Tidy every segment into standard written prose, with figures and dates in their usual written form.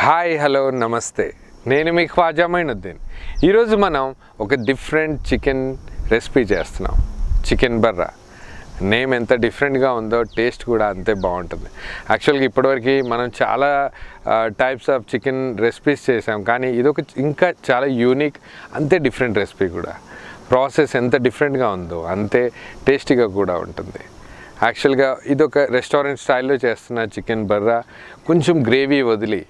Hi hello నమస్తే, నేను మీ ఖ్వాజా మైనుద్దీన్. ఈరోజు మనం ఒక డిఫరెంట్ చికెన్ రెసిపీ చేస్తున్నాం. చికెన్ బర్రా. నేమ్ ఎంత డిఫరెంట్గా ఉందో టేస్ట్ కూడా అంతే బాగుంటుంది. యాక్చువల్గా ఇప్పటివరకు మనం చాలా టైప్స్ ఆఫ్ చికెన్ రెసిపీస్ చేసాం, కానీ ఇదొక ఇంకా చాలా యూనిక్, అంతే డిఫరెంట్ రెసిపీ కూడా. ప్రాసెస్ ఎంత డిఫరెంట్గా ఉందో అంతే టేస్టీగా కూడా ఉంటుంది. యాక్చువల్గా ఇదొక రెస్టారెంట్ స్టైల్లో చేస్తున్న చికెన్ బర్రా. కొంచెం గ్రేవీ వదిలి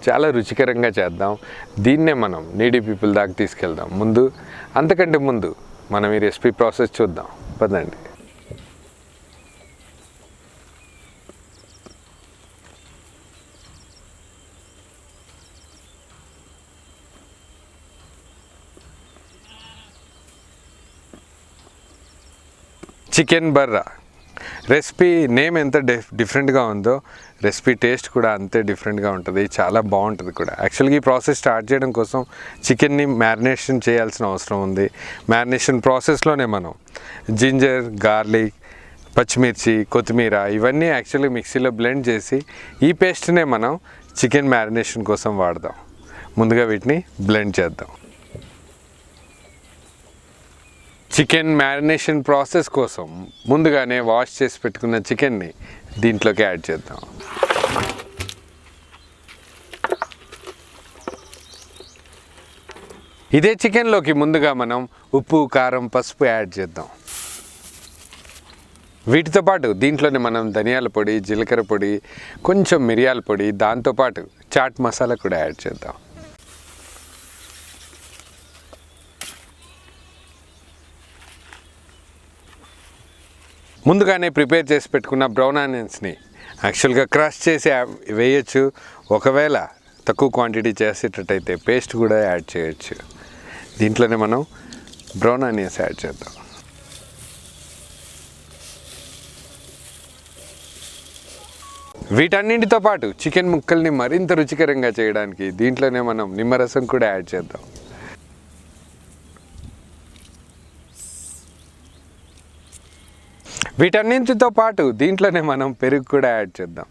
చాలా రుచికరంగా చేద్దాం. దీన్నే మనం నీడీ పీపుల్ దాకా తీసుకెళ్దాం. అంతకంటే ముందు మనం ఈ రెసిపీ ప్రాసెస్ చూద్దాం. పదండి. చికెన్ బర్రా రెసిపీ నేమ్ ఎంత డిఫరెంట్గా ఉందో రెసిపీ టేస్ట్ కూడా అంతే డిఫరెంట్గా ఉంటుంది. చాలా బాగుంటుంది కూడా. యాక్చువల్గా ఈ ప్రాసెస్ స్టార్ట్ చేయడం కోసం చికెన్ని మ్యారినేషన్ చేయాల్సిన అవసరం ఉంది. మ్యారినేషన్ ప్రాసెస్లోనే మనం జింజర్, గార్లిక్, పచ్చిమిర్చి, కొత్తిమీర ఇవన్నీ యాక్చువల్లీ మిక్సీలో బ్లెండ్ చేసి ఈ పేస్ట్నే మనం చికెన్ మ్యారినేషన్ కోసం వాడదాం. ముందుగా వీటిని బ్లెండ్ చేద్దాం. చికెన్ మ్యారినేషన్ ప్రాసెస్ కోసం ముందుగానే వాష్ చేసి పెట్టుకున్న చికెన్ని దీంట్లోకి యాడ్ చేద్దాం. ఇదే చికెన్లోకి ముందుగా మనం ఉప్పు, కారం, పసుపు యాడ్ చేద్దాం. వీటితో పాటు దీంట్లోనే మనం ధనియాల పొడి, జీలకర్ర పొడి, కొంచెం మిరియాల పొడి, దాంతోపాటు చాట్ మసాలా కూడా యాడ్ చేద్దాం. ముందుగానే ప్రిపేర్ చేసి పెట్టుకున్న బ్రౌన్ ఆనియన్స్ని యాక్చువల్గా క్రష్ చేసి వేయచ్చు. ఒకవేళ తక్కువ క్వాంటిటీ చేసేటట్టయితే పేస్ట్ కూడా యాడ్ చేయొచ్చు. దీంట్లోనే మనం బ్రౌన్ ఆనియన్స్ యాడ్ చేద్దాం. వీటన్నింటితో పాటు చికెన్ ముక్కల్ని మరింత రుచికరంగా చేయడానికి దీంట్లోనే మనం నిమ్మరసం కూడా యాడ్ చేద్దాం. వీటన్నింటితో పాటు దీంట్లోనే మనం పెరుగు కూడా యాడ్ చేద్దాం.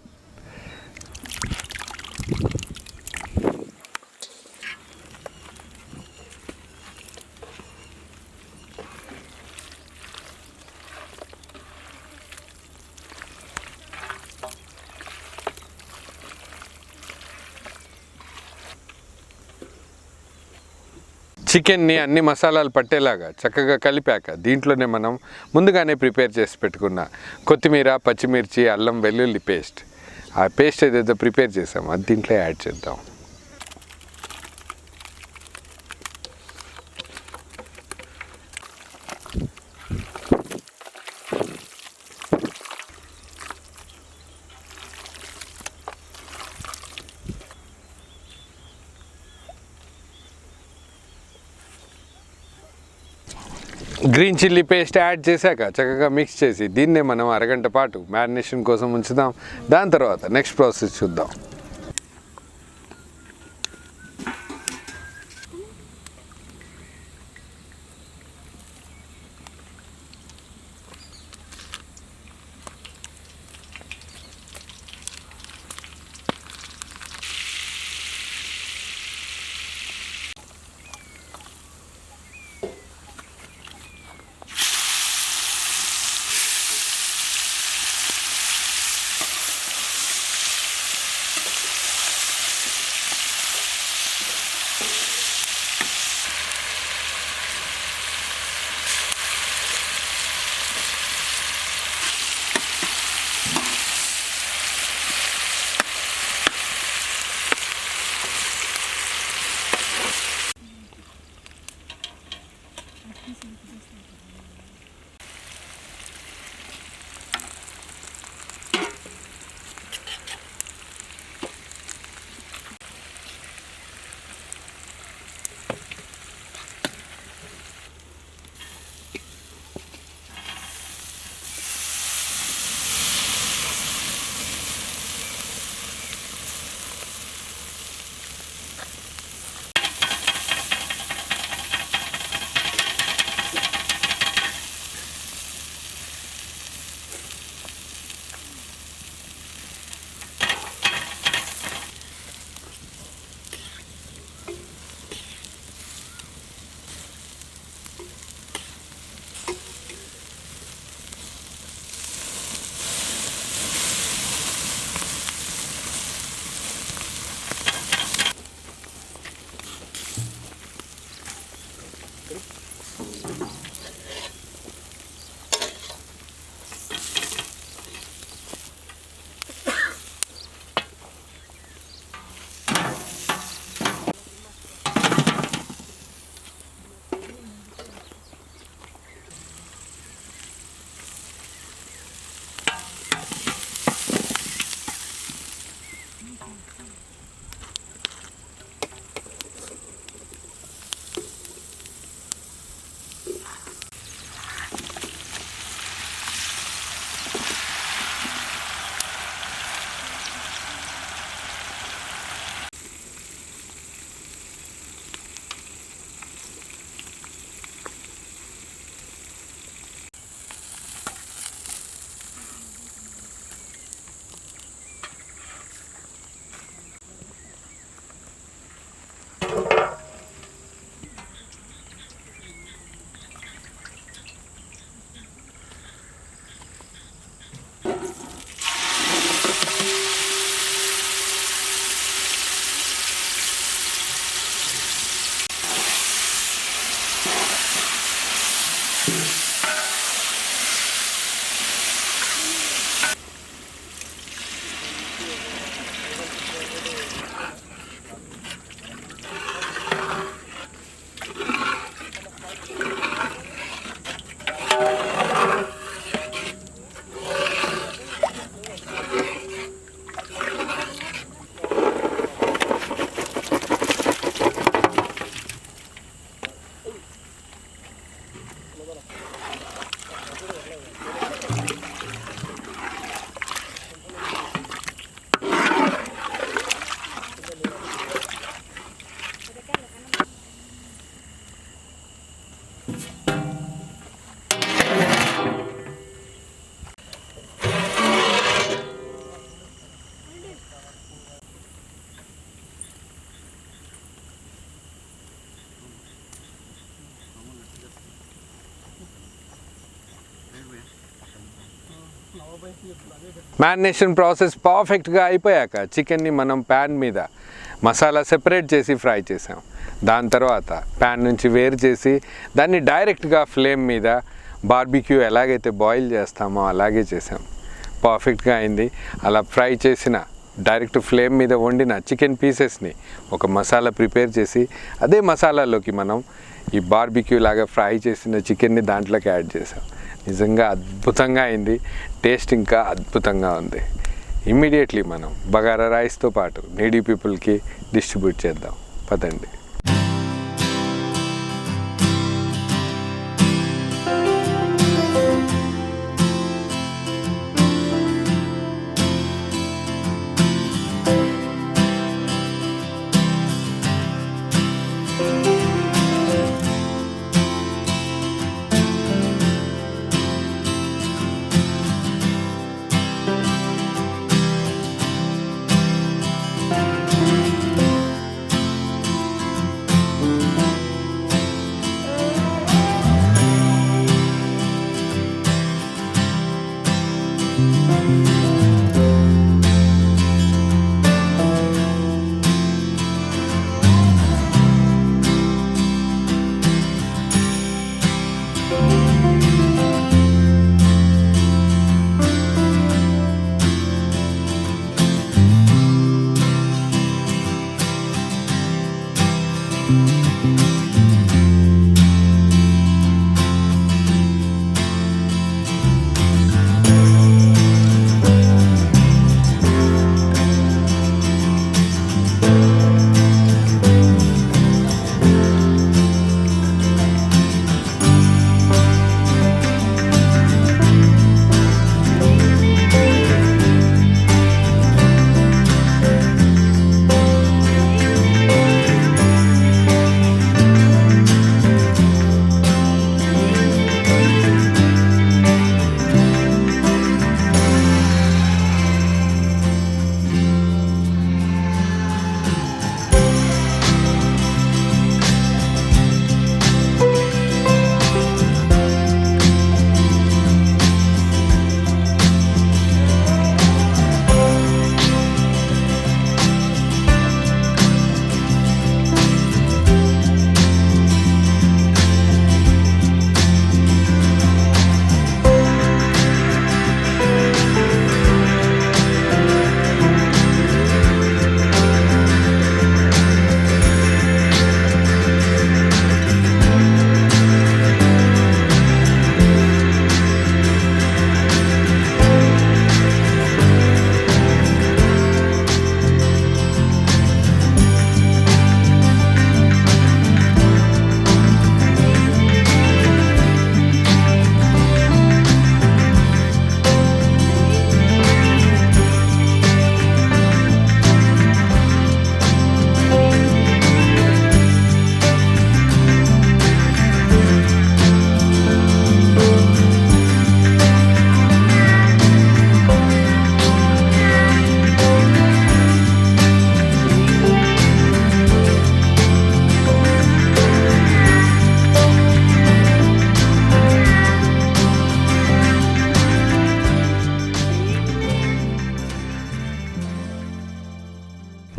చికెన్ని అన్ని మసాలాలు పట్టేలాగా చక్కగా కలిపాక దీంట్లోనే మనం ముందుగానే ప్రిపేర్ చేసి పెట్టుకున్న కొత్తిమీర, పచ్చిమిర్చి, అల్లం వెల్లుల్లి పేస్ట్, ఆ పేస్ట్ ఏదైతే ప్రిపేర్ చేసామో అది దీంట్లో యాడ్ చేద్దాం. గ్రీన్ చిల్లీ పేస్ట్ యాడ్ చేశాక చక్కగా మిక్స్ చేసి దీన్నే మనం అరగంట పాటు మ్యారినేషన్ కోసం ఉంచుదాం. దాని తర్వాత నెక్స్ట్ ప్రాసెస్ చూద్దాం. మ్యారినేషన్ ప్రాసెస్ పర్ఫెక్ట్గా అయిపోయాక చికెన్ని మనం ప్యాన్ మీద మసాలా సెపరేట్ చేసి ఫ్రై చేసాం. దాని తర్వాత ప్యాన్ నుంచి వేరు చేసి దాన్ని డైరెక్ట్గా ఫ్లేమ్ మీద బార్బిక్యూ ఎలాగైతే బాయిల్ చేస్తామో అలాగే చేసాం. పర్ఫెక్ట్గా అయింది. అలా ఫ్రై చేసిన డైరెక్ట్ ఫ్లేమ్ మీద వండిన చికెన్ పీసెస్ని ఒక మసాలా ప్రిపేర్ చేసి అదే మసాలాలోకి మనం ఈ బార్బిక్యూ లాగా ఫ్రై చేసిన చికెన్ని దాంట్లోకి యాడ్ చేసాం. నిజంగా అద్భుతంగా అయింది. టేస్ట్ ఇంకా అద్భుతంగా ఉంది. ఇమ్మీడియట్లీ మనం బగారా రైస్తో పాటు నీడీ పీపుల్కి డిస్ట్రిబ్యూట్ చేద్దాం. పదండి.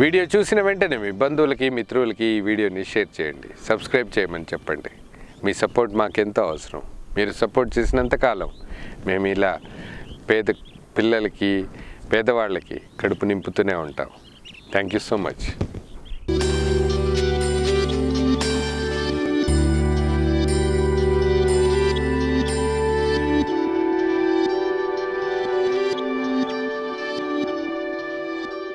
వీడియో చూసిన వెంటనే మీ బంధువులకి మిత్రులకి ఈ వీడియోని షేర్ చేయండి. సబ్స్క్రైబ్ చేయమని చెప్పండి. మీ సపోర్ట్ మాకెంతో అవసరం. మీరు సపోర్ట్ చేసినంతకాలం మేము ఇలా పేద పిల్లలకి పేదవాళ్ళకి కడుపు నింపుతూనే ఉంటాం. Thank you so much.